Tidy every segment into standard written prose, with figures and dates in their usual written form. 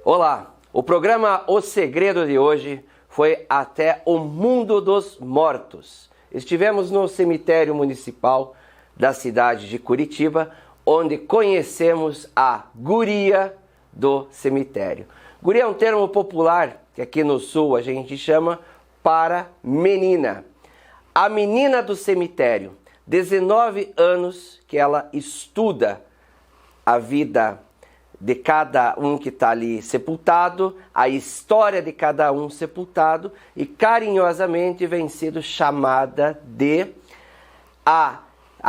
Olá, o programa O Segredo de hoje foi até o mundo dos mortos. Estivemos no cemitério municipal da cidade de Curitiba, onde conhecemos a guria do cemitério. Guria é um termo popular que aqui no sul a gente chama para menina. A menina do cemitério, 19 anos que ela estuda a vida de cada um que está ali sepultado, a história de cada um sepultado, e carinhosamente vem sendo chamada de a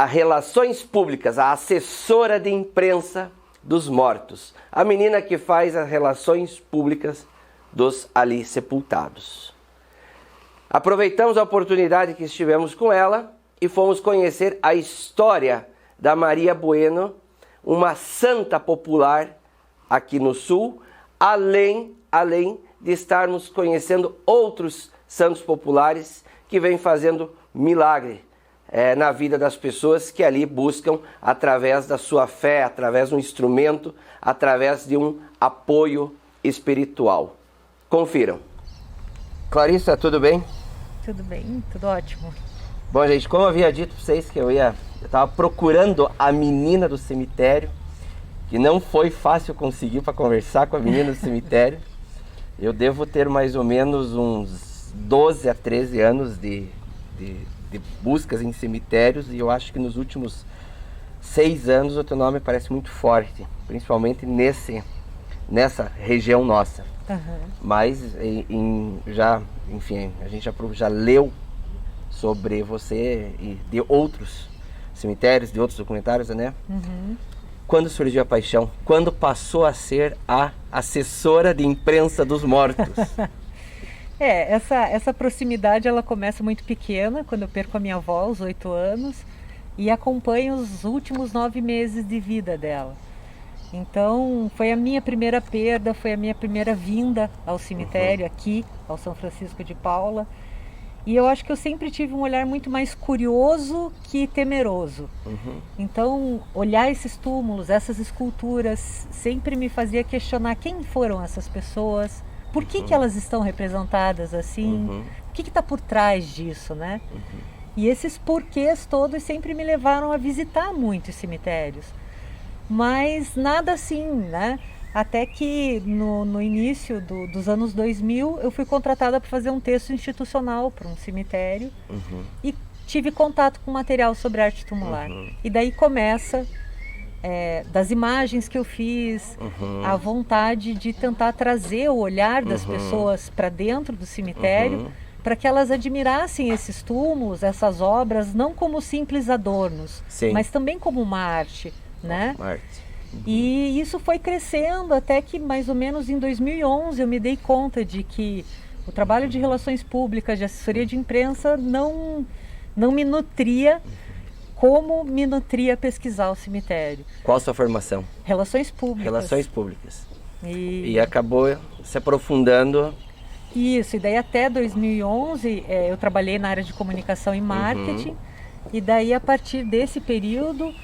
relações públicas, a assessora de imprensa dos mortos, a menina que faz as relações públicas dos ali sepultados. Aproveitamos a oportunidade que estivemos com ela e fomos conhecer a história da Maria Bueno, uma santa popular aqui no sul, além de estarmos conhecendo outros santos populares que vêm fazendo milagre na vida das pessoas que ali buscam através da sua fé, através de um instrumento, através de um apoio espiritual. Confiram. Clarissa, tudo bem? Tudo bem, tudo ótimo. Bom, gente, como eu havia dito para vocês que eu estava procurando a menina do cemitério, que não foi fácil conseguir para conversar com a menina do cemitério. Eu devo ter mais ou menos uns 12 a 13 anos de buscas em cemitérios, e eu acho que nos últimos 6 anos o teu nome parece muito forte, principalmente nessa região nossa. Uhum. Mas enfim, a gente já leu sobre você e de outros cemitérios, de outros documentários, né? Uhum. Quando surgiu a paixão? Quando passou a ser a assessora de imprensa dos mortos? Essa proximidade ela começa muito pequena, quando eu perco a minha avó aos 8 anos e acompanho os últimos 9 meses de vida dela. Então foi a minha primeira perda, foi a minha primeira vinda ao cemitério, aqui, ao São Francisco de Paula. E eu acho que eu sempre tive um olhar muito mais curioso que temeroso. Então, olhar esses túmulos, essas esculturas, sempre me fazia questionar quem foram essas pessoas, por que elas estão representadas assim, o que está por trás disso, né? E esses porquês todos sempre me levaram a visitar muitos cemitérios. Mas nada assim, né? Até que no início dos anos 2000 eu fui contratada para fazer um texto institucional para um cemitério e tive contato com material sobre arte tumular. E daí começa, das imagens que eu fiz, a vontade de tentar trazer o olhar das pessoas para dentro do cemitério, para que elas admirassem esses túmulos, essas obras, não como simples adornos, mas também como uma arte, né? Arte. E isso foi crescendo até que mais ou menos em 2011 eu me dei conta de que o trabalho de relações públicas, de assessoria de imprensa não me nutria como me nutria pesquisar o cemitério. Qual a sua formação? Relações públicas. Relações públicas. E acabou se aprofundando. Isso, e daí até 2011 eu trabalhei na área de comunicação e marketing, e daí a partir desse período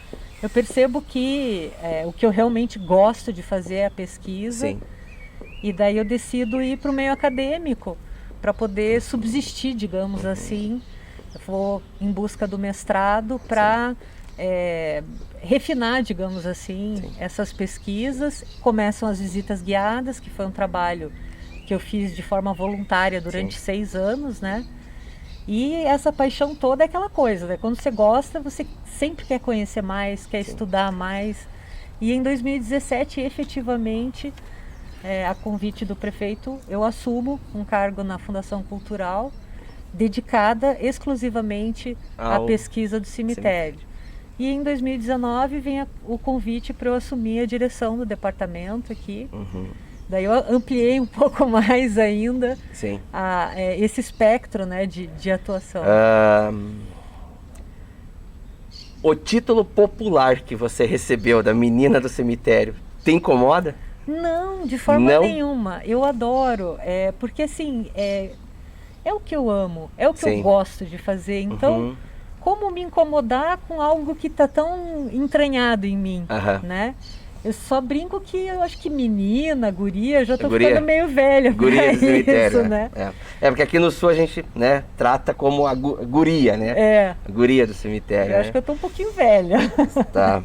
eu percebo que o que eu realmente gosto de fazer é a pesquisa. Sim. E daí eu decido ir para o meio acadêmico para poder subsistir, digamos assim. Eu vou em busca do mestrado para refinar, digamos assim, essas pesquisas. Começam as visitas guiadas, que foi um trabalho que eu fiz de forma voluntária durante 6 anos, né? E essa paixão toda é aquela coisa, né? Quando você gosta, você sempre quer conhecer mais, quer estudar mais. E em 2017, efetivamente, a convite do prefeito, eu assumo um cargo na Fundação Cultural dedicada exclusivamente à pesquisa do cemitério. E em 2019 vem o convite para eu assumir a direção do departamento aqui. Daí eu ampliei um pouco mais ainda esse espectro, né, de atuação. O título popular que você recebeu da menina do cemitério, te incomoda? Não, de forma nenhuma. Eu adoro, porque assim, é o que eu amo, é o que eu gosto de fazer. Então, como me incomodar com algo que está tão entranhado em mim, né? Eu só brinco que eu acho que menina, guria, já estou ficando meio velha. Guria do cemitério, isso, né? Porque aqui no sul a gente, né, trata como a guria, né? A guria do cemitério. Eu acho que eu estou um pouquinho velha. Tá.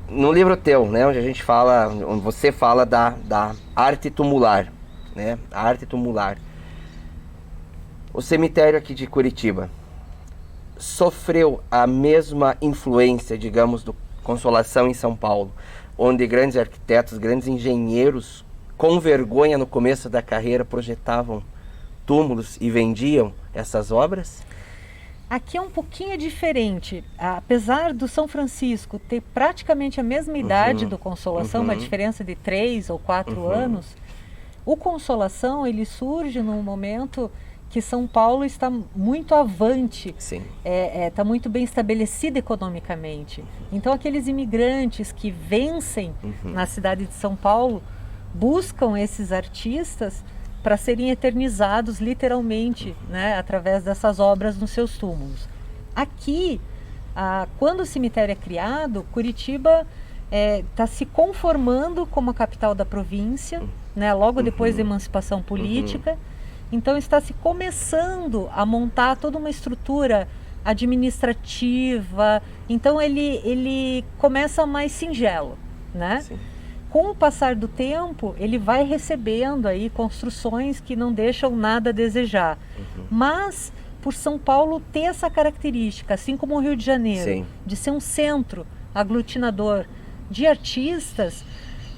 No livro teu, né, onde a gente fala, onde você fala da arte tumular, né? A arte tumular. O cemitério aqui de Curitiba sofreu a mesma influência, digamos, do Consolação em São Paulo, onde grandes arquitetos, grandes engenheiros, com vergonha no começo da carreira, projetavam túmulos e vendiam essas obras? Aqui é um pouquinho diferente. Apesar do São Francisco ter praticamente a mesma idade do Consolação, uma diferença de 3 ou 4 anos, o Consolação ele surge num momento que São Paulo está muito avante, está muito bem estabelecida economicamente. Então aqueles imigrantes que vencem na cidade de São Paulo buscam esses artistas para serem eternizados literalmente, né, através dessas obras nos seus túmulos. Aqui, quando o cemitério é criado, Curitiba está se conformando como a capital da província, né, logo depois da emancipação política. Então está se começando a montar toda uma estrutura administrativa. Então ele começa mais singelo, né? Com o passar do tempo, ele vai recebendo aí construções que não deixam nada a desejar. Mas por São Paulo ter essa característica, assim como o Rio de Janeiro, de ser um centro aglutinador de artistas,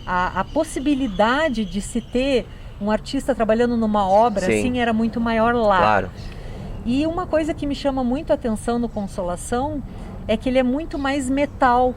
a possibilidade de se ter um artista trabalhando numa obra assim era muito maior lá. Claro. E uma coisa que me chama muito a atenção no Consolação é que ele é muito mais metal,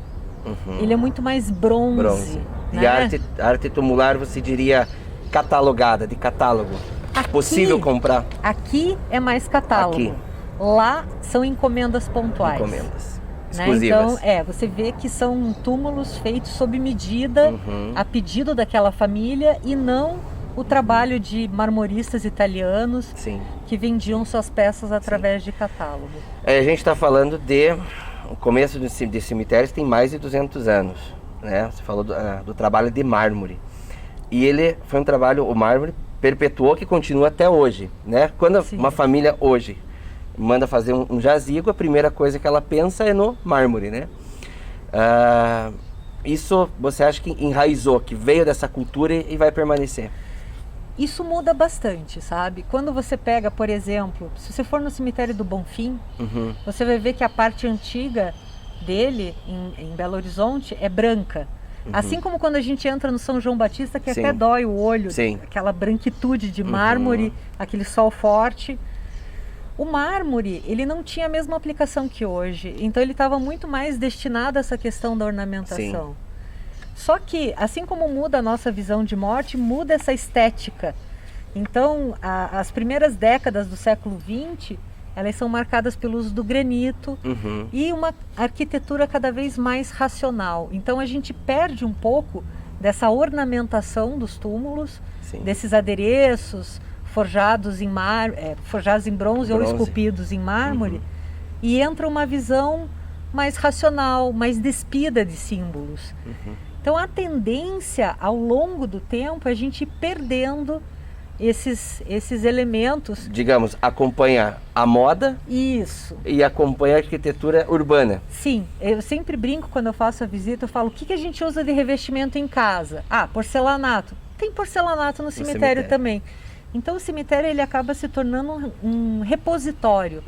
ele é muito mais bronze. Né? E a arte tumular você diria catalogada, de catálogo? Aqui, possível comprar? Aqui é mais catálogo. Lá são encomendas pontuais. Encomendas exclusivas. Né? Então, você vê que são túmulos feitos sob medida, a pedido daquela família e não o trabalho de marmoristas italianos que vendiam suas peças através de catálogo. A gente está falando o começo de cemitérios tem mais de 200 anos, né? Você falou do trabalho de mármore. E ele foi um trabalho, o mármore perpetuou, que continua até hoje, né? Quando uma família hoje manda fazer um jazigo, a primeira coisa que ela pensa é no mármore, né? Isso você acha que enraizou, que veio dessa cultura e vai permanecer? Isso muda bastante, sabe? Quando você pega, por exemplo, se você for no cemitério do Bonfim, você vai ver que a parte antiga dele, em Belo Horizonte, é branca. Assim como quando a gente entra no São João Batista, que até dói o olho, aquela branquitude de mármore, aquele sol forte. O mármore, ele não tinha a mesma aplicação que hoje, então ele estava muito mais destinado a essa questão da ornamentação. Só que, assim como muda a nossa visão de morte, muda essa estética. Então, as primeiras décadas do século XX, elas são marcadas pelo uso do granito e uma arquitetura cada vez mais racional. Então, a gente perde um pouco dessa ornamentação dos túmulos, desses adereços forjados em bronze ou esculpidos em mármore, e entra uma visão mais racional, mais despida de símbolos. Então a tendência ao longo do tempo é a gente ir perdendo esses elementos. Digamos, acompanha a moda. Isso. E acompanha a arquitetura urbana. Sim, eu sempre brinco quando eu faço a visita, eu falo, o que a gente usa de revestimento em casa? Porcelanato. Tem porcelanato no cemitério também. Então o cemitério ele acaba se tornando um repositório.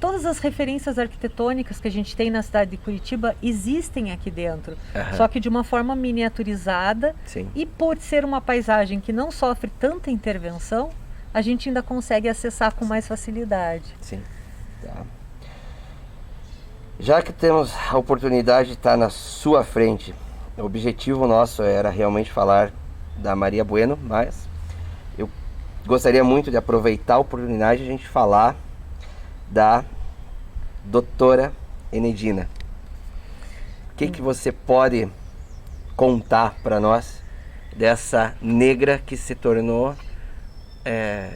Todas as referências arquitetônicas que a gente tem na cidade de Curitiba existem aqui dentro, só que de uma forma miniaturizada. E por ser uma paisagem que não sofre tanta intervenção, a gente ainda consegue acessar com mais facilidade. Sim. Tá. Já que temos a oportunidade de estar na sua frente, o objetivo nosso era realmente falar da Maria Bueno, mas eu gostaria muito de aproveitar a oportunidade de a gente falar da doutora Enedina. O que você pode contar para nós dessa negra que se tornou,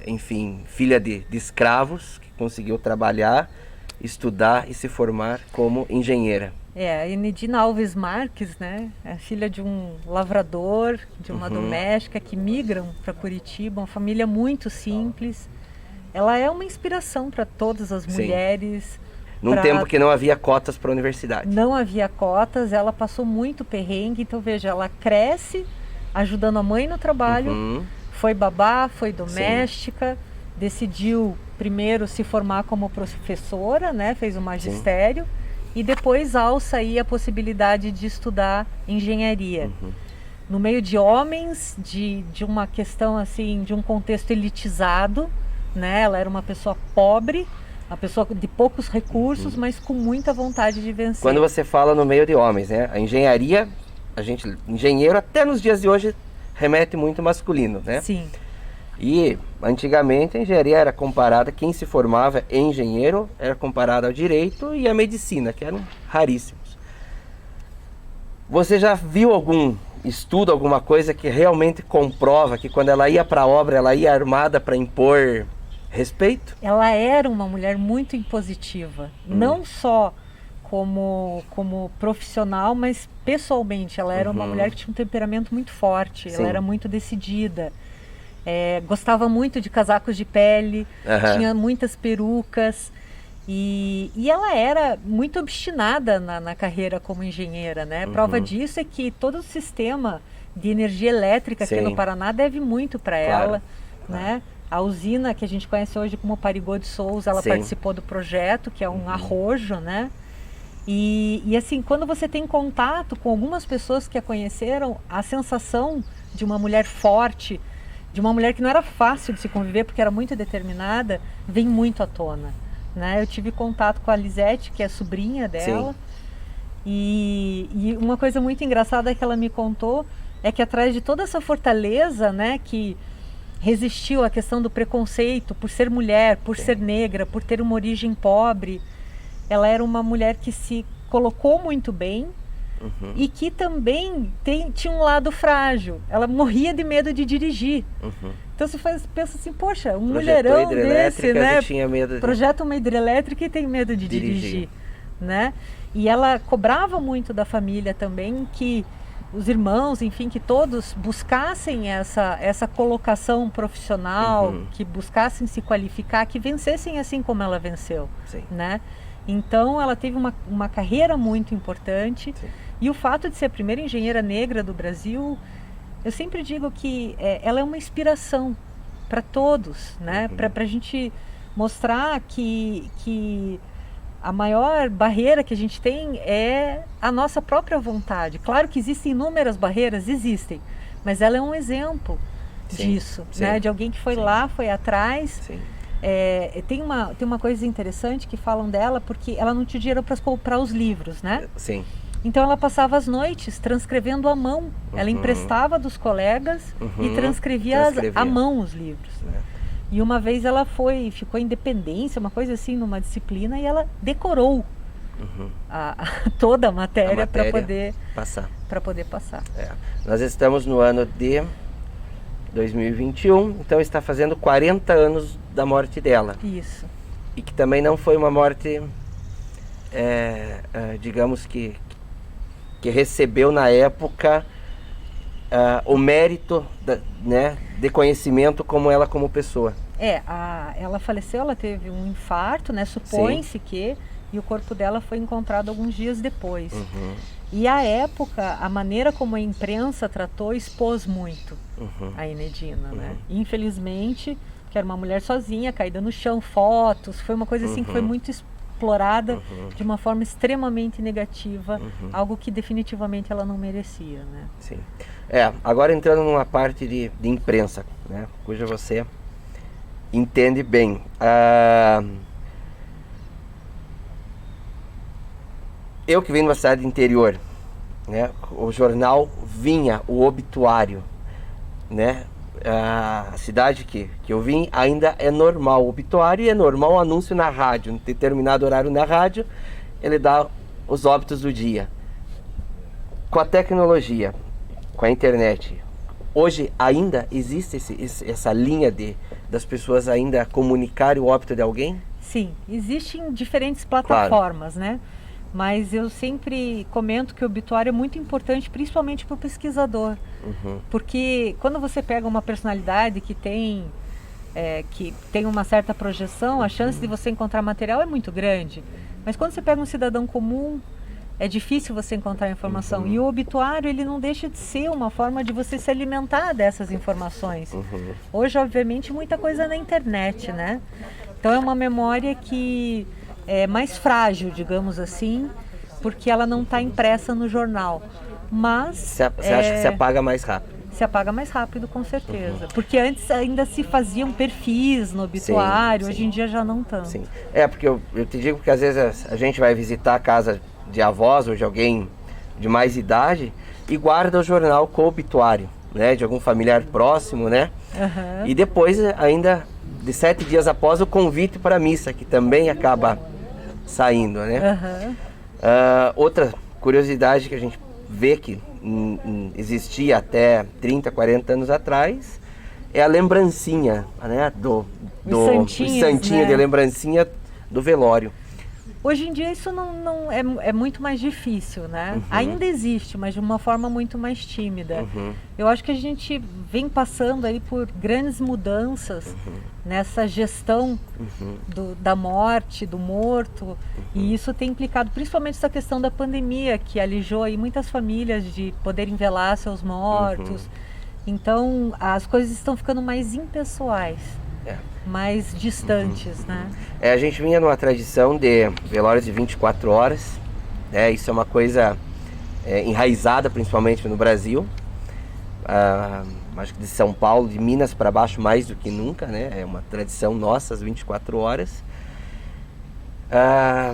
enfim, filha de escravos, que conseguiu trabalhar, estudar e se formar como engenheira? A Enedina Alves Marques, né, é filha de um lavrador, de uma doméstica que migram para Curitiba, uma família muito simples. Ela é uma inspiração para todas as mulheres. Num tempo que não havia cotas para a universidade. Não havia cotas, ela passou muito perrengue, então veja, ela cresce ajudando a mãe no trabalho, foi babá, foi doméstica, decidiu primeiro se formar como professora, né, fez o magistério, e depois alça aí a possibilidade de estudar engenharia. No meio de homens, de uma questão assim, de um contexto elitizado, né, ela era uma pessoa pobre, uma pessoa de poucos recursos, mas com muita vontade de vencer. Quando você fala no meio de homens, né? A engenharia, engenheiro até nos dias de hoje remete muito masculino, né? Sim. E antigamente a engenharia era comparada, quem se formava em engenheiro era comparado ao direito e à medicina, que eram raríssimos. Você já viu algum estudo, alguma coisa que realmente comprova que quando ela ia para a obra, ela ia armada para impor respeito? Ela era uma mulher muito impositiva, não só como profissional, mas pessoalmente. Ela era uma mulher que tinha um temperamento muito forte, ela era muito decidida, gostava muito de casacos de pele, tinha muitas perucas e ela era muito obstinada na carreira como engenheira, né? Prova disso é que todo o sistema de energia elétrica aqui no Paraná deve muito para ela, né? A usina que a gente conhece hoje como Parigô de Souza, ela participou do projeto, que é um arrojo, né? E assim, quando você tem contato com algumas pessoas que a conheceram, a sensação de uma mulher forte, de uma mulher que não era fácil de se conviver, porque era muito determinada, vem muito à tona, né? Eu tive contato com a Lisete, que é a sobrinha dela, e uma coisa muito engraçada que ela me contou é que atrás de toda essa fortaleza, né, que resistiu à questão do preconceito por ser mulher, por ser negra, por ter uma origem pobre, ela era uma mulher que se colocou muito bem e que também tinha um lado frágil. Ela morria de medo de dirigir. Então você pensa assim, poxa, um mulherão desse, né? Projeta uma hidrelétrica e tem medo de dirigir, né? E ela cobrava muito da família também que os irmãos, enfim, que todos buscassem essa colocação profissional, que buscassem se qualificar, que vencessem assim como ela venceu, né? Então ela teve uma carreira muito importante e o fato de ser a primeira engenheira negra do Brasil, eu sempre digo que ela é uma inspiração para todos, né? Para a gente mostrar que a maior barreira que a gente tem é a nossa própria vontade. Claro que existem inúmeras barreiras, existem, mas ela é um exemplo disso, né? De alguém que foi lá, foi atrás. Tem uma coisa interessante que falam dela, porque ela não tinha dinheiro para comprar os livros, né? Então ela passava as noites transcrevendo à mão. Ela emprestava dos colegas e transcrevia à mão os livros. E uma vez ela ficou em Independência, uma coisa assim, numa disciplina, e ela decorou toda a matéria para poder passar. Nós estamos no ano de 2021, então está fazendo 40 anos da morte dela. Isso. E que também não foi uma morte, digamos que recebeu na época o mérito né, de conhecimento como ela como pessoa. Ela faleceu, ela teve um infarto, né? Supõe-se que, e o corpo dela foi encontrado alguns dias depois. E à época, a maneira como a imprensa tratou expôs muito a Enedina, né? Infelizmente, que era uma mulher sozinha, caída no chão, fotos, foi uma coisa assim que foi muito explorada de uma forma extremamente negativa, algo que definitivamente ela não merecia, né? Agora entrando numa parte de imprensa, né, cuja você entende bem. Eu que venho de uma cidade interior, né? O jornal vinha, o obituário, né? A cidade que eu vim ainda é normal o obituário, e é normal o anúncio na rádio. Em determinado horário na rádio, ele dá os óbitos do dia. Com a tecnologia, com a internet, hoje ainda existe essa linha das pessoas ainda comunicarem o óbito de alguém? Sim, existem diferentes plataformas, claro, né? Mas eu sempre comento que o obituário é muito importante, principalmente para o pesquisador. Porque quando você pega uma personalidade que tem uma certa projeção, a chance de você encontrar material é muito grande. Mas quando você pega um cidadão comum, é difícil você encontrar informação. E o obituário, ele não deixa de ser uma forma de você se alimentar dessas informações. Hoje, obviamente, muita coisa na internet, né? Então é uma memória que é mais frágil, digamos assim, porque ela não está impressa no jornal. Mas você acha que se apaga mais rápido? Se apaga mais rápido, com certeza. Porque antes ainda se faziam perfis no obituário, sim, hoje em dia já não tanto. Sim. Porque eu te digo que às vezes a gente vai visitar a casa de avós ou de alguém de mais idade e guarda o jornal com o obituário, né? De algum familiar próximo, né? E depois ainda de 7 dias após o convite para a missa, que também acaba saindo, né? Outra curiosidade que a gente vê que existia até 30, 40 anos atrás é a lembrancinha, né? Do santinho, né? De lembrancinha do velório. Hoje em dia isso não é muito mais difícil, né? Ainda existe, mas de uma forma muito mais tímida. Eu acho que a gente vem passando aí por grandes mudanças nessa gestão da morte, do morto, e isso tem implicado principalmente essa questão da pandemia, que alijou aí muitas famílias de poderem velar seus mortos. Então as coisas estão ficando mais impessoais. Mais distantes, né? A gente vinha numa tradição de velórios de 24 horas, né? Isso é uma coisa enraizada principalmente no Brasil. Acho que de São Paulo, de Minas para baixo mais do que nunca, né? É uma tradição nossa, as 24 horas.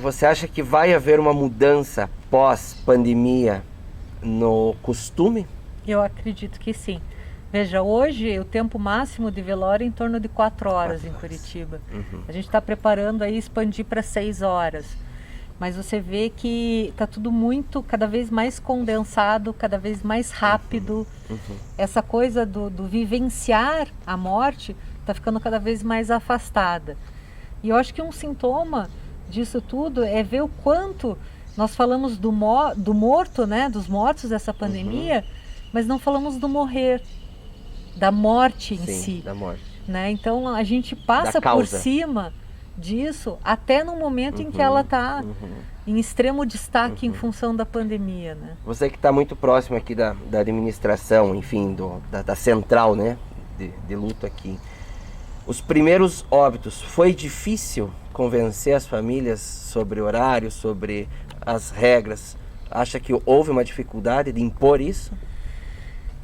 Você acha que vai haver uma mudança pós-pandemia no costume? Eu acredito que sim. Veja, hoje o tempo máximo de velório é em torno de 4 horas em Curitiba. A gente está preparando aí expandir para 6 horas. Mas você vê que está tudo cada vez mais condensado, cada vez mais rápido. Essa coisa do vivenciar a morte está ficando cada vez mais afastada. E eu acho que um sintoma disso tudo é ver o quanto nós falamos do morto, né, dos mortos dessa pandemia, mas não falamos do morrer. Da morte em si, da morte. Né? Então a gente passa por cima disso até no momento em que ela está em extremo destaque em função da pandemia, né? Você que está muito próximo aqui da administração, enfim, da central, né, de luto aqui. Os primeiros óbitos, foi difícil convencer as famílias sobre horário, sobre as regras? Acha que houve uma dificuldade de impor isso?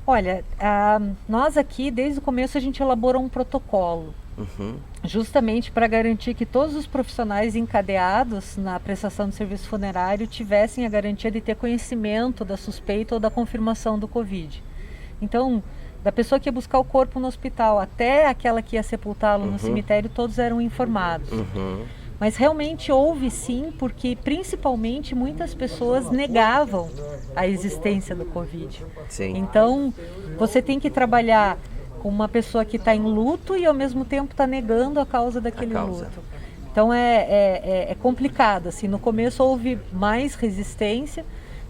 Olha, nós aqui, desde o começo, a gente elaborou um protocolo, justamente para garantir que todos os profissionais encadeados na prestação de serviço funerário tivessem a garantia de ter conhecimento da suspeita ou da confirmação do Covid. Então, da pessoa que ia buscar o corpo no hospital até aquela que ia sepultá-lo no cemitério, todos eram informados. Mas realmente houve sim, porque principalmente muitas pessoas negavam a existência do Covid. Sim. Então, você tem que trabalhar com uma pessoa que está em luto e ao mesmo tempo está negando a causa daquele luto. Então é complicado, assim, no começo houve mais resistência,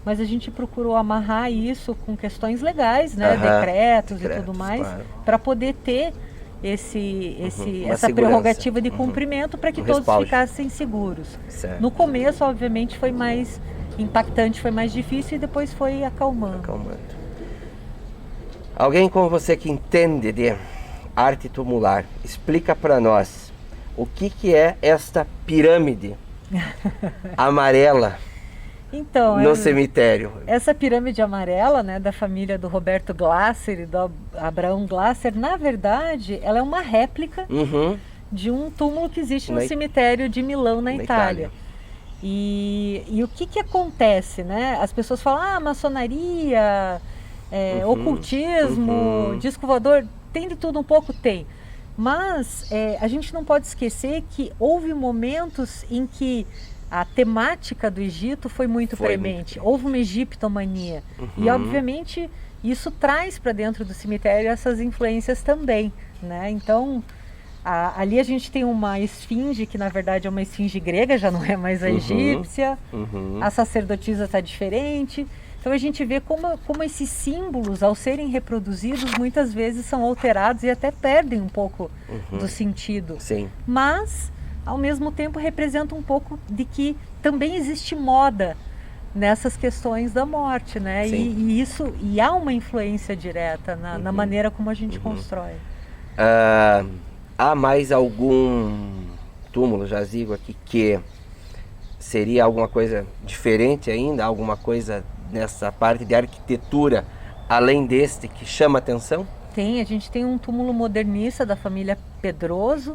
mas a gente procurou amarrar isso com questões legais, né, decretos e tudo mais, para poder ter essa prerrogativa de cumprimento para que todos ficassem seguros. Certo. No começo, obviamente, foi mais impactante, foi mais difícil e depois foi acalmando. Alguém como você que entende de arte tumular, explica para nós o que é esta pirâmide amarela no cemitério. Essa pirâmide amarela, né, da família do Roberto Glasser e do Abraão Glasser, na verdade, ela é uma réplica de um túmulo que existe no Na cemitério de Milão, na Itália. E o que acontece, né? As pessoas falam, maçonaria, ocultismo, disco voador, tem de tudo um pouco? Tem. Mas a gente não pode esquecer que houve momentos em que a temática do Egito foi muito premente. Houve uma egiptomania. E, obviamente, isso traz para dentro do cemitério essas influências também, né? Então, ali a gente tem uma esfinge, que na verdade é uma esfinge grega, já não é mais a egípcia. A sacerdotisa está diferente. Então a gente vê como esses símbolos, ao serem reproduzidos, muitas vezes são alterados e até perdem um pouco do sentido. Sim. Mas, ao mesmo tempo, representa um pouco de que também existe moda nessas questões da morte, né? E há uma influência direta na maneira como a gente constrói. Há mais algum túmulo, jazigo aqui, que seria alguma coisa diferente ainda? Alguma coisa nessa parte de arquitetura, além deste, que chama atenção? Tem, a gente tem um túmulo modernista da família Pedroso,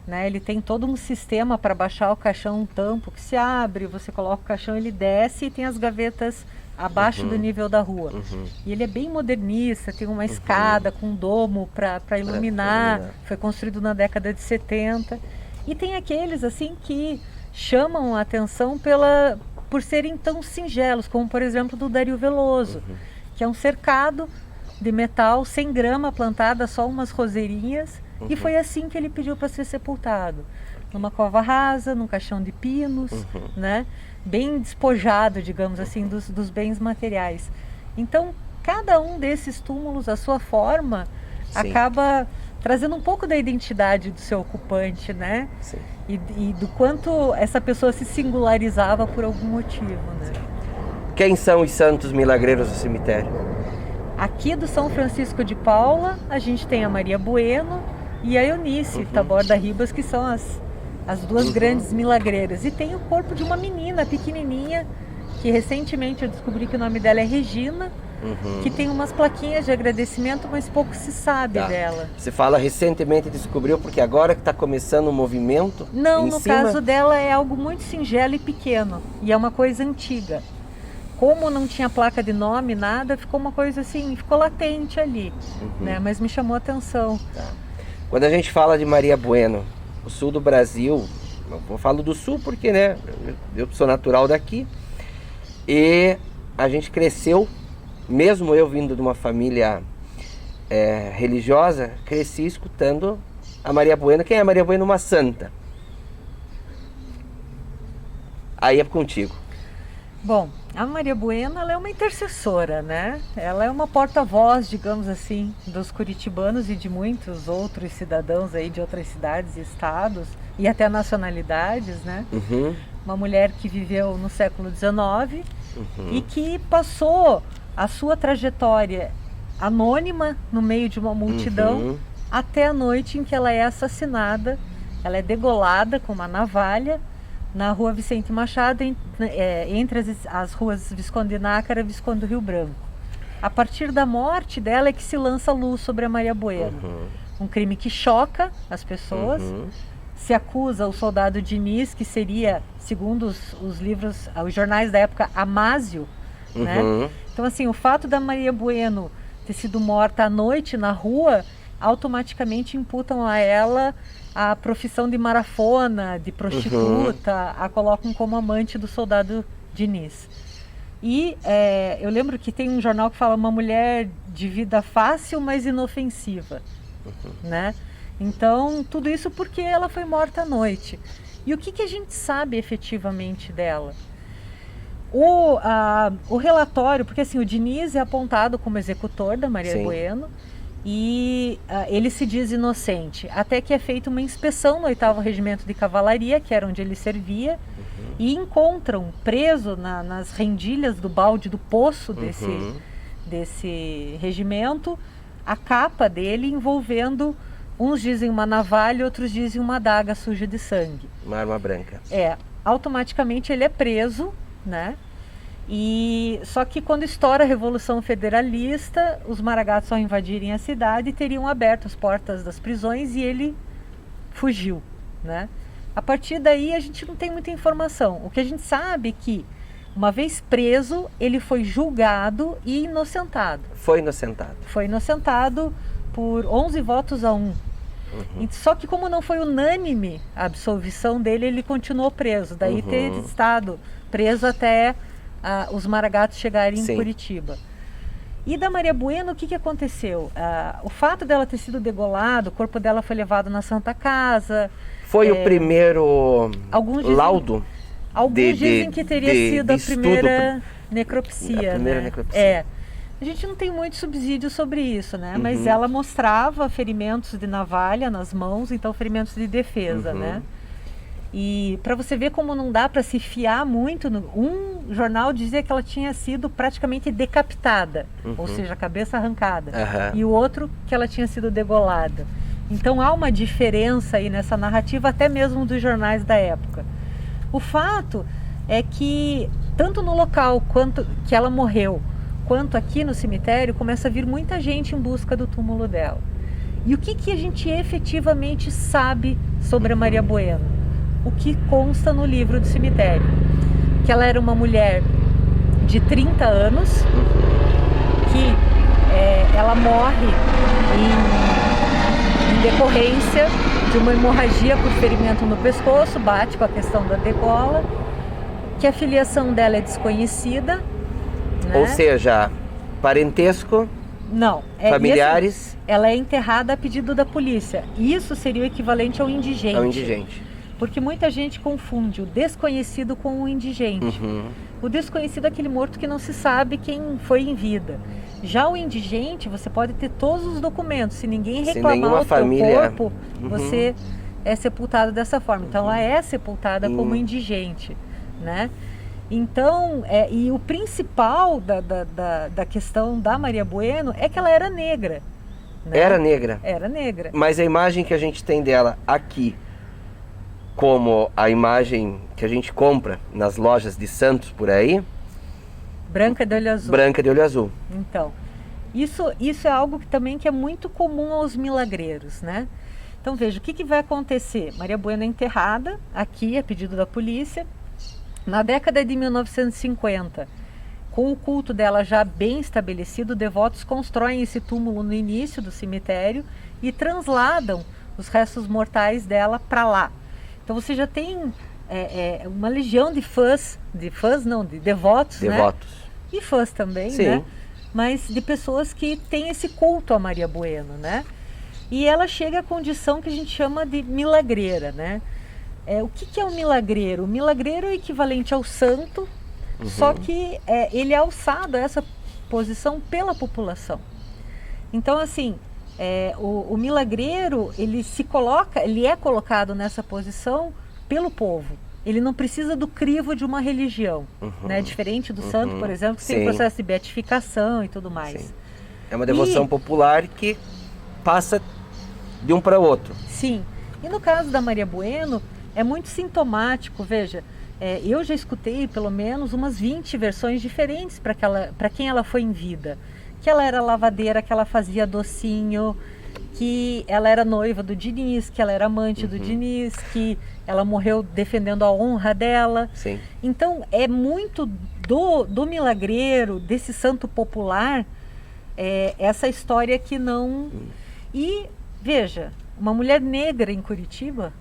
né? Ele tem todo um sistema para baixar o caixão, um tampo que se abre, você coloca o caixão, ele desce e tem as gavetas abaixo do nível da rua. E ele é bem modernista, tem uma escada com um domo para iluminar, foi construído na década de 70. E tem aqueles assim que chamam a atenção por serem tão singelos, como por exemplo do Dario Veloso, que é um cercado de metal, sem grama plantada, só umas roseirinhas, e foi assim que ele pediu para ser sepultado, numa cova rasa, num caixão de pinos, né? Bem despojado, digamos assim, dos bens materiais. Então, cada um desses túmulos, a sua forma, acaba trazendo um pouco da identidade do seu ocupante, né? Sim. E do quanto essa pessoa se singularizava por algum motivo, né? Quem são os santos milagreiros do cemitério? Aqui do São Francisco de Paula, a gente tem a Maria Bueno e a Eunice Taborda Ribas, que são as duas grandes milagreiras. E tem o corpo de uma menina pequenininha, que recentemente eu descobri que o nome dela é Regina, que tem umas plaquinhas de agradecimento, mas pouco se sabe dela. Você fala recentemente descobriu, porque agora que está começando o movimento? Não, no caso dela é algo muito singelo e pequeno, e é uma coisa antiga. Como não tinha placa de nome, nada, ficou uma coisa assim, ficou latente ali, né? Mas me chamou a atenção. Quando a gente fala de Maria Bueno, o sul do Brasil, eu falo do sul porque, né, eu sou natural daqui, e a gente cresceu, mesmo eu vindo de uma família religiosa, cresci escutando a Maria Bueno. Quem é a Maria Bueno? Uma santa. Aí é contigo. Bom, a Maria Bueno, ela é uma intercessora, né? Ela é uma porta-voz, digamos assim, dos curitibanos e de muitos outros cidadãos aí de outras cidades e estados e até nacionalidades, né? Uma mulher que viveu no século XIX e que passou a sua trajetória anônima no meio de uma multidão até a noite em que ela é assassinada. Ela é degolada com uma navalha na rua Vicente Machado, entre as ruas Visconde de Nácara e Visconde do Rio Branco. A partir da morte dela é que se lança luz sobre a Maria Bueno. Um crime que choca as pessoas. Se acusa o soldado Diniz, que seria, segundo os livros, os jornais da época, Amásio, né? Então, assim, o fato da Maria Bueno ter sido morta à noite na rua, automaticamente imputam a ela a profissão de marafona, de prostituta, a colocam como amante do soldado Diniz. E eu lembro que tem um jornal que fala uma mulher de vida fácil, mas inofensiva, né? Então, tudo isso porque ela foi morta à noite. E o que a gente sabe efetivamente dela? O relatório, porque assim, o Diniz é apontado como executor da Maria Bueno, e ele se diz inocente, até que é feita uma inspeção no 8º Regimento de Cavalaria, que era onde ele servia, e encontram preso nas rendilhas do balde do poço desse regimento a capa dele envolvendo, uns dizem uma navalha, outros dizem uma adaga suja de sangue. Uma arma branca. Automaticamente ele é preso, né? E só que quando estoura a Revolução Federalista, os maragatos, ao invadirem a cidade, teriam aberto as portas das prisões e ele fugiu, né? A partir daí a gente não tem muita informação. O que a gente sabe é que, uma vez preso, ele foi julgado e inocentado. Foi inocentado. Foi inocentado por 11 votos a 1. Só que como não foi unânime a absolvição dele, ele continuou preso. Daí ter estado preso até os Maragatos chegarem em Curitiba. E da Maria Bueno, o que aconteceu? O fato dela ter sido degolada, o corpo dela foi levado na Santa Casa. Foi o primeiro laudo? Alguns dizem que teria sido a primeira necropsia. A primeira necropsia. A gente não tem muito subsídio sobre isso, né? Mas ela mostrava ferimentos de navalha nas mãos, então ferimentos de defesa, né? E para você ver como não dá para se fiar muito, um jornal dizia que ela tinha sido praticamente decapitada, ou seja, a cabeça arrancada, e o outro que ela tinha sido degolada. Então há uma diferença aí nessa narrativa, até mesmo dos jornais da época. O fato é que tanto no local quanto que ela morreu, quanto aqui no cemitério, começa a vir muita gente em busca do túmulo dela. E o que a gente efetivamente sabe sobre a Maria Bueno? O que consta no livro do cemitério? Que ela era uma mulher de 30 anos, que ela morre em decorrência de uma hemorragia por ferimento no pescoço, bate com a questão da degola, que a filiação dela é desconhecida, né? Ou seja, parentesco, não, familiares. Assim, ela é enterrada a pedido da polícia. Isso seria o equivalente ao indigente. Ao indigente. Porque muita gente confunde o desconhecido com o indigente. O desconhecido é aquele morto que não se sabe quem foi em vida. Já o indigente, você pode ter todos os documentos. Se ninguém reclamar o teu corpo, você é sepultado dessa forma. Então ela é sepultada como indigente, né? Então, e o principal da questão da Maria Bueno é que ela era negra. Né? Era negra? Era negra. Mas a imagem que a gente tem dela aqui, como a imagem que a gente compra nas lojas de Santos por aí... Branca de olho azul. Branca de olho azul. Então, isso é algo que também que é muito comum aos milagreiros, né? Então veja, o que vai acontecer? Maria Bueno é enterrada aqui, a pedido da polícia. Na década de 1950, com o culto dela já bem estabelecido, devotos constroem esse túmulo no início do cemitério e transladam os restos mortais dela para lá. Então você já tem uma legião de devotos, né? E fãs também, né? Mas de pessoas que têm esse culto a Maria Bueno, né? E ela chega à condição que a gente chama de milagreira, né? O que é um milagreiro? O milagreiro é equivalente ao santo, só que ele é alçado a essa posição pela população. Então, assim, o milagreiro, ele é colocado nessa posição pelo povo. Ele não precisa do crivo de uma religião, né? Diferente do santo, por exemplo, que tem um processo de beatificação e tudo mais. Sim. É uma devoção popular que passa de um para o outro. Sim. E no caso da Maria Bueno, é muito sintomático, veja, eu já escutei pelo menos umas 20 versões diferentes para quem ela foi em vida. Que ela era lavadeira, que ela fazia docinho, que ela era noiva do Diniz, que ela era amante do Diniz, que ela morreu defendendo a honra dela. Sim. Então é muito do milagreiro, desse santo popular, essa história que não... E veja, uma mulher negra em Curitiba,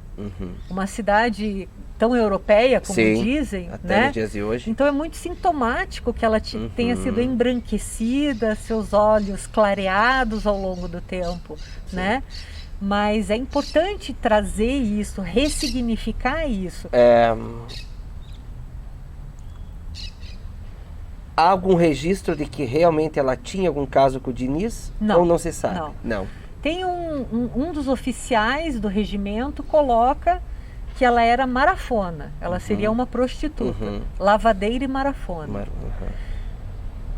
uma cidade tão europeia como dizem, até né? nos dias de hoje. Então é muito sintomático que ela tenha sido embranquecida, seus olhos clareados ao longo do tempo, né? Mas é importante trazer isso, ressignificar isso. Há algum registro de que realmente ela tinha algum caso com o Diniz? Não. Ou não se sabe? Não. Tem um dos oficiais do regimento coloca que ela era marafona. Ela seria uma prostituta, lavadeira e marafona.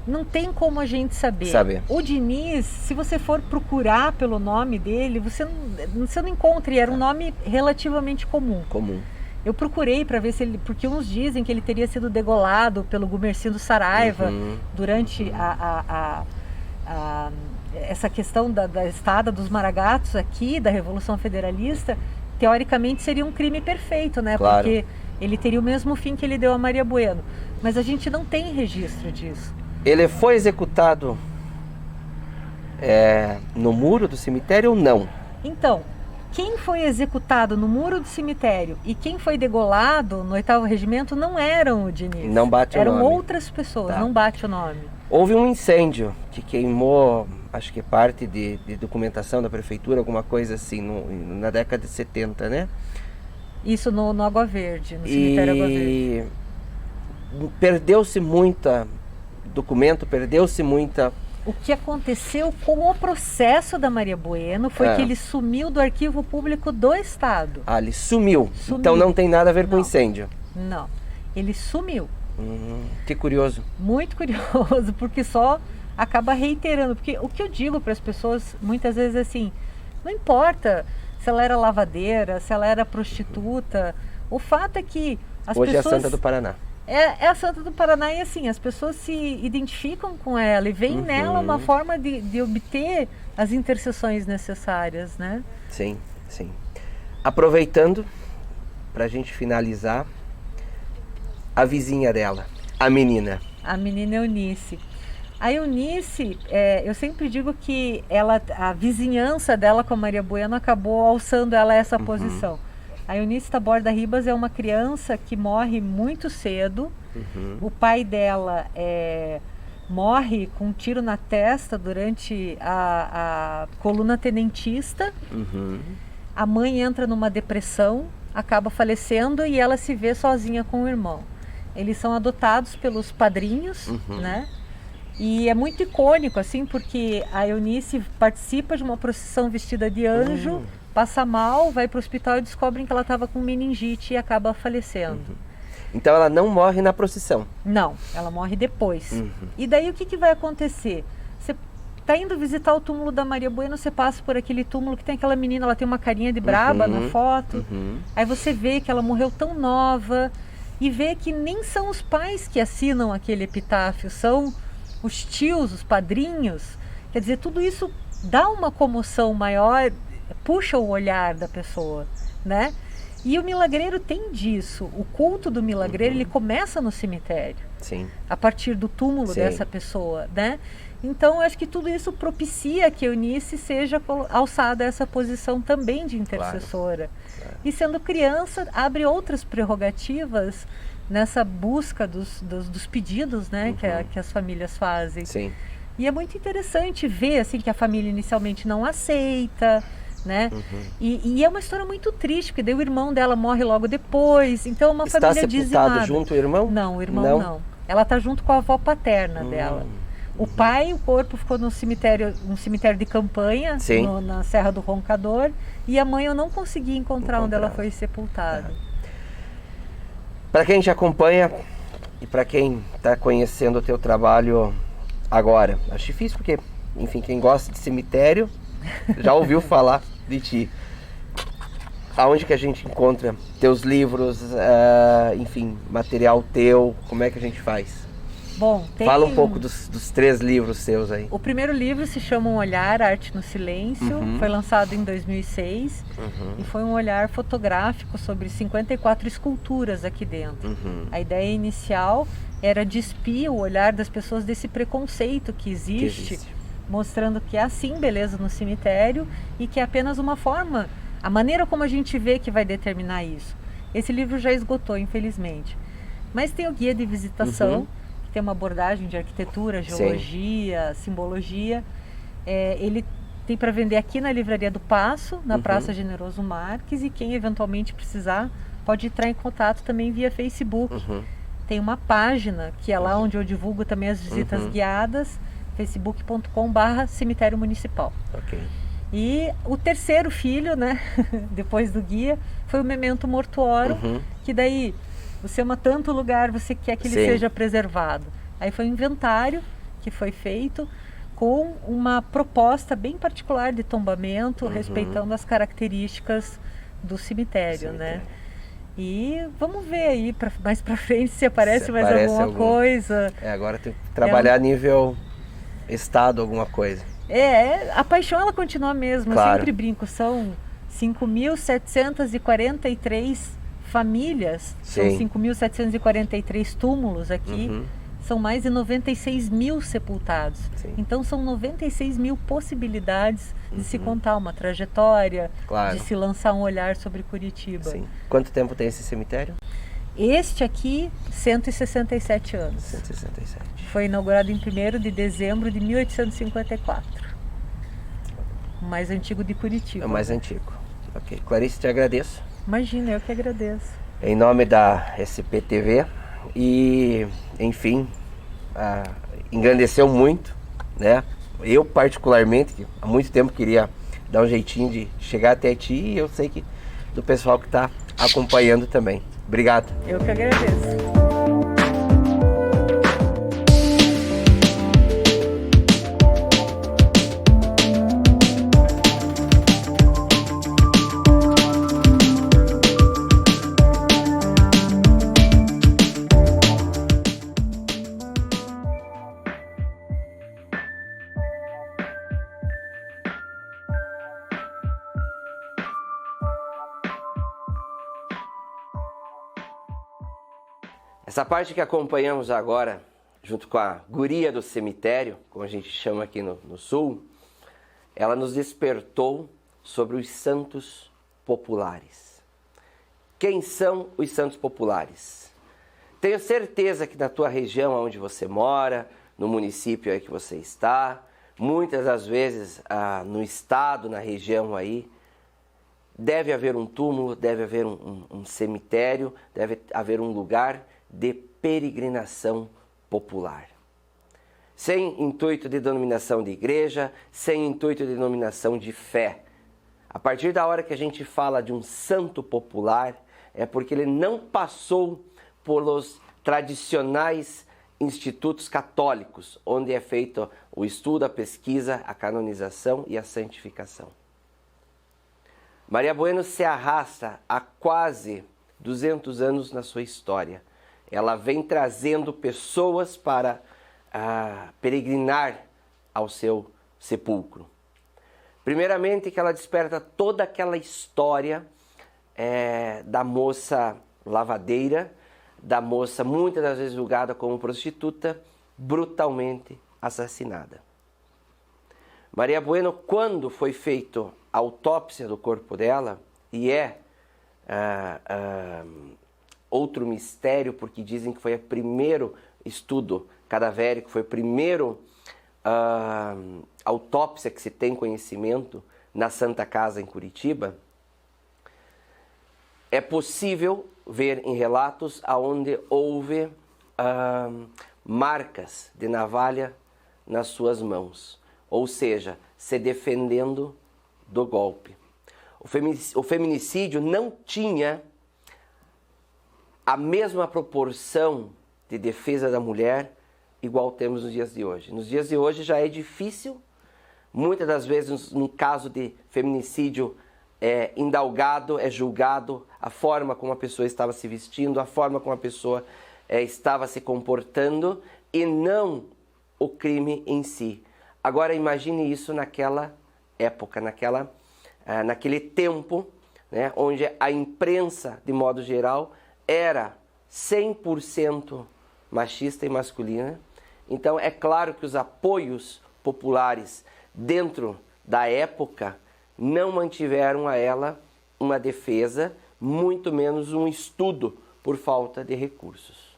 Não tem como a gente saber. O Diniz, se você for procurar pelo nome dele, você não encontra. E era um nome relativamente comum. Eu procurei para ver se ele... Porque uns dizem que ele teria sido degolado pelo Gumercindo Saraiva durante essa questão da estada dos Maragatos aqui, da Revolução Federalista. teoricamente seria um crime perfeito, né? Claro. Porque ele teria o mesmo fim que ele deu a Maria Bueno. Mas a gente não tem registro disso. Ele foi executado no muro do cemitério ou não? Então, quem foi executado no muro do cemitério e quem foi degolado no 8º Regimento não eram o Diniz. Não bate o nome. Eram outras pessoas, Tá. não bate o nome. Houve um incêndio que queimou, acho que parte de documentação da prefeitura, alguma coisa assim, na década de 70, né? Isso no Água Verde, no cemitério Água Verde. Perdeu-se muita documento, perdeu-se muita... O que aconteceu com o processo da Maria Bueno foi que ele sumiu do Arquivo Público do Estado. Ah, ele sumiu. Então não tem nada a ver com incêndio. Não, ele sumiu. Que curioso. Muito curioso, porque só acaba reiterando. Porque o que eu digo para as pessoas muitas vezes é assim, não importa se ela era lavadeira, se ela era prostituta, o fato é que as Hoje pessoas... é a Santa do Paraná. É a Santa do Paraná e assim, as pessoas se identificam com ela e veem nela uma forma de obter as intercessões necessárias, né? Sim, sim. Aproveitando, para a gente finalizar, a vizinha dela, a menina. A menina Eunice. A Eunice, eu sempre digo que a vizinhança dela com a Maria Bueno acabou alçando ela a essa posição. A Eunice Taborda Ribas é uma criança que morre muito cedo. O pai dela morre com um tiro na testa durante a coluna tenentista. A mãe entra numa depressão, acaba falecendo e ela se vê sozinha com o irmão. Eles são adotados pelos padrinhos, né? E é muito icônico, assim, porque a Eunice participa de uma procissão vestida de anjo, passa mal, vai para o hospital e descobrem que ela estava com meningite e acaba falecendo. Então ela não morre na procissão? Não, ela morre depois. E daí o que vai acontecer? Você está indo visitar o túmulo da Maria Bueno, você passa por aquele túmulo que tem aquela menina, ela tem uma carinha de braba na foto. Aí você vê que ela morreu tão nova e vê que nem são os pais que assinam aquele epitáfio, são os tios, os padrinhos. Quer dizer, tudo isso dá uma comoção maior, puxa o olhar da pessoa, né? E o milagreiro tem disso. O culto do milagreiro, ele começa no cemitério. Sim. A partir do túmulo dessa pessoa, né? Então, eu acho que tudo isso propicia que a Eunice seja alçada a essa posição também de intercessora. Claro. E sendo criança, abre outras prerrogativas nessa busca dos pedidos, né? Que as famílias fazem. Sim. E é muito interessante ver assim, que a família inicialmente não aceita, né? E é uma história muito triste, porque daí o irmão dela morre logo depois, então é uma família dizimada. Está sepultado junto o irmão? Não, o irmão não. Ela está junto com a avó paterna dela. O pai, o corpo ficou no cemitério de campanha, na Serra do Roncador, e a mãe eu não consegui encontrar onde ela foi sepultada. Para quem te acompanha e para quem está conhecendo o teu trabalho agora, acho difícil porque, enfim, quem gosta de cemitério já ouviu falar de ti. Aonde que a gente encontra teus livros, enfim, material teu, como é que a gente faz? Bom, fala um pouco dos 3 livros seus aí. O primeiro livro se chama Um Olhar, Arte no Silêncio, foi lançado em 2006 e foi um olhar fotográfico sobre 54 esculturas aqui dentro. A ideia inicial era despir o olhar das pessoas desse preconceito que existe, mostrando que há sim beleza no cemitério e que é apenas uma forma, a maneira como a gente vê que vai determinar isso. Esse livro já esgotou, infelizmente. Mas tem o guia de visitação, tem uma abordagem de arquitetura, geologia, simbologia. Ele tem para vender aqui na Livraria do Paço, na Praça Generoso Marques, e quem eventualmente precisar pode entrar em contato também via Facebook. Tem uma página que é lá onde eu divulgo também as visitas guiadas, facebook.com/cemitério municipal. E o terceiro filho, né, depois do guia, foi o Memento Mortuorum, que daí você ama tanto o lugar, você quer que ele seja preservado. Aí foi um inventário que foi feito com uma proposta bem particular de tombamento, respeitando as características do cemitério, né? E vamos ver aí, mais pra frente, se aparece mais alguma coisa. Agora tem que trabalhar a nível estado, alguma coisa. A paixão ela continua mesmo, eu sempre brinco, são 5.743 famílias, Sim. são 5.743 túmulos aqui, são mais de 96 mil sepultados. Sim. Então são 96 mil possibilidades de se contar uma trajetória, Claro. de se lançar um olhar sobre Curitiba. Sim. Quanto tempo tem esse cemitério? Este aqui, 167 anos. 167. Foi inaugurado em 1º de dezembro de 1854. O mais antigo de Curitiba. É o mais antigo. Ok. Clarice, te agradeço. Imagina, eu que agradeço. Em nome da SPTV e, enfim, engrandeceu muito, né? Eu particularmente, que há muito tempo queria dar um jeitinho de chegar até ti e eu sei que do pessoal que está acompanhando também. Obrigado. Eu que agradeço. Essa parte que acompanhamos agora, junto com a guria do cemitério, como a gente chama aqui no sul, ela nos despertou sobre os santos populares. Quem são os santos populares? Tenho certeza que na tua região onde você mora, no município aí que você está, muitas das vezes no estado, na região aí, deve haver um túmulo, deve haver um cemitério, deve haver um lugar de peregrinação popular. Sem intuito de denominação de igreja, sem intuito de denominação de fé. A partir da hora que a gente fala de um santo popular, é porque ele não passou pelos tradicionais institutos católicos, onde é feito o estudo, a pesquisa, a canonização e a santificação. Maria Bueno se arrasta há quase 200 anos na sua história. Ela vem trazendo pessoas para peregrinar ao seu sepulcro. Primeiramente que ela desperta toda aquela história da moça lavadeira, da moça muitas das vezes julgada como prostituta, brutalmente assassinada. Maria Bueno, quando foi feita a autópsia do corpo dela, e outro mistério, porque dizem que foi o primeiro estudo cadavérico, foi a primeira autópsia que se tem conhecimento na Santa Casa em Curitiba, é possível ver em relatos onde houve marcas de navalha nas suas mãos, ou seja, se defendendo do golpe. O feminicídio não tinha a mesma proporção de defesa da mulher igual temos nos dias de hoje. Nos dias de hoje já é difícil, muitas das vezes no caso de feminicídio é indagado, é julgado a forma como a pessoa estava se vestindo, a forma como a pessoa estava se comportando e não o crime em si. Agora imagine isso naquela época, naquele tempo, né, onde a imprensa, de modo geral, era 100% machista e masculina. Então é claro que os apoios populares dentro da época não mantiveram a ela uma defesa, muito menos um estudo por falta de recursos.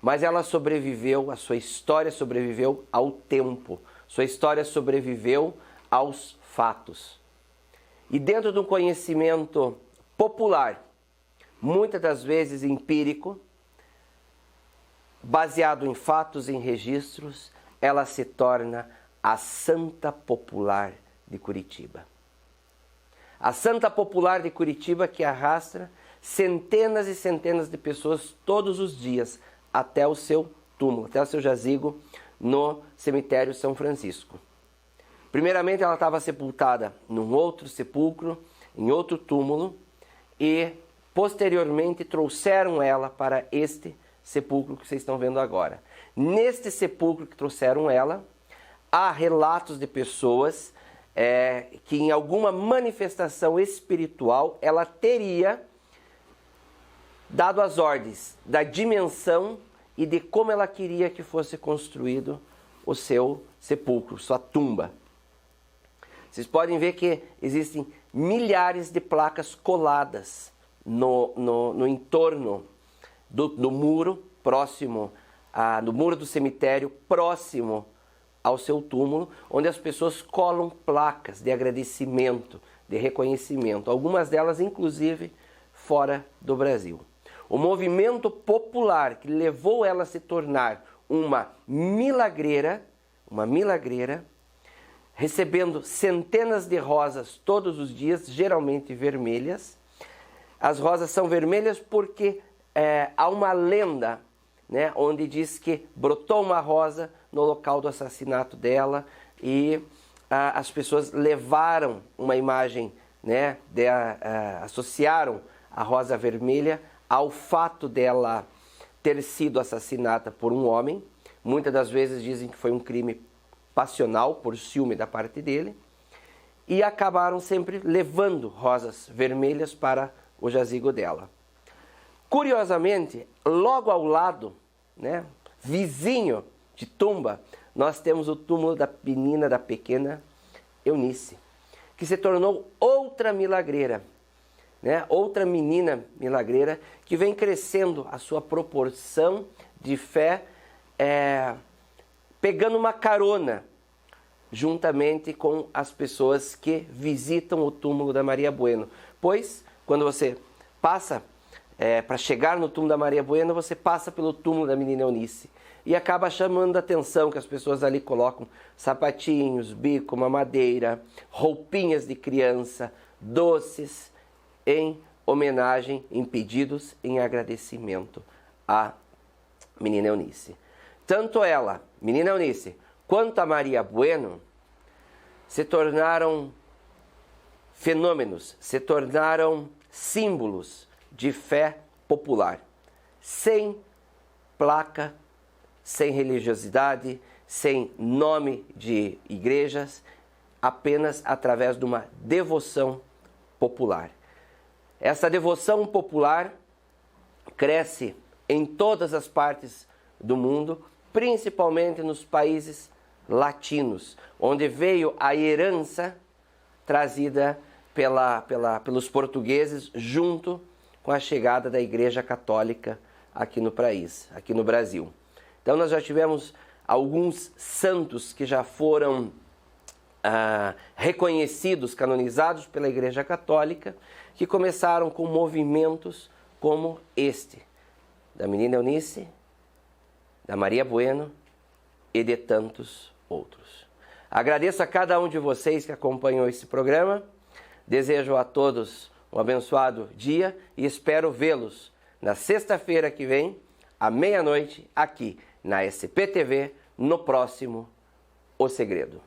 Mas ela sobreviveu, a sua história sobreviveu ao tempo, sua história sobreviveu aos fatos. E dentro do conhecimento popular, muitas das vezes empírico, baseado em fatos, em registros, ela se torna a Santa Popular de Curitiba. A Santa Popular de Curitiba que arrasta centenas e centenas de pessoas todos os dias até o seu túmulo, até o seu jazigo no cemitério São Francisco. Primeiramente ela estava sepultada num outro sepulcro, em outro túmulo, e posteriormente trouxeram ela para este sepulcro que vocês estão vendo agora. Neste sepulcro que trouxeram ela, há relatos de pessoas que em alguma manifestação espiritual ela teria dado as ordens da dimensão e de como ela queria que fosse construído o seu sepulcro, sua tumba. Vocês podem ver que existem milhares de placas coladas no entorno do muro, próximo no muro do cemitério, próximo ao seu túmulo, onde as pessoas colam placas de agradecimento, de reconhecimento, algumas delas inclusive fora do Brasil. O movimento popular que levou ela a se tornar uma milagreira, recebendo centenas de rosas todos os dias, geralmente vermelhas. As rosas são vermelhas porque há uma lenda, né, onde diz que brotou uma rosa no local do assassinato dela e as pessoas levaram uma imagem, né, associaram a rosa vermelha ao fato dela ter sido assassinada por um homem. Muitas das vezes dizem que foi um crime passional, por ciúme da parte dele, e acabaram sempre levando rosas vermelhas para o jazigo dela. Curiosamente, logo ao lado, né, vizinho de tumba, nós temos o túmulo da menina, da pequena Eunice, que se tornou outra milagreira, né, outra menina milagreira que vem crescendo a sua proporção de fé, pegando uma carona juntamente com as pessoas que visitam o túmulo da Maria Bueno. Pois, quando você passa para chegar no túmulo da Maria Bueno, você passa pelo túmulo da menina Eunice e acaba chamando a atenção que as pessoas ali colocam sapatinhos, bico, mamadeira, roupinhas de criança, doces, em homenagem, em pedidos, em agradecimento à menina Eunice. Tanto ela, menina Eunice, quanto a Maria Bueno se tornaram fenômenos, se tornaram símbolos de fé popular, sem placa, sem religiosidade, sem nome de igrejas, apenas através de uma devoção popular. Essa devoção popular cresce em todas as partes do mundo, principalmente nos países latinos, onde veio a herança trazida pelos portugueses junto com a chegada da Igreja Católica aqui no país, aqui no Brasil. Então nós já tivemos alguns santos que já foram reconhecidos, canonizados pela Igreja Católica, que começaram com movimentos como este, da menina Eunice, da Maria Bueno e de tantos outros. Agradeço a cada um de vocês que acompanhou esse programa, desejo a todos um abençoado dia e espero vê-los na sexta-feira que vem, à meia-noite, aqui na SPTV, no próximo O Segredo.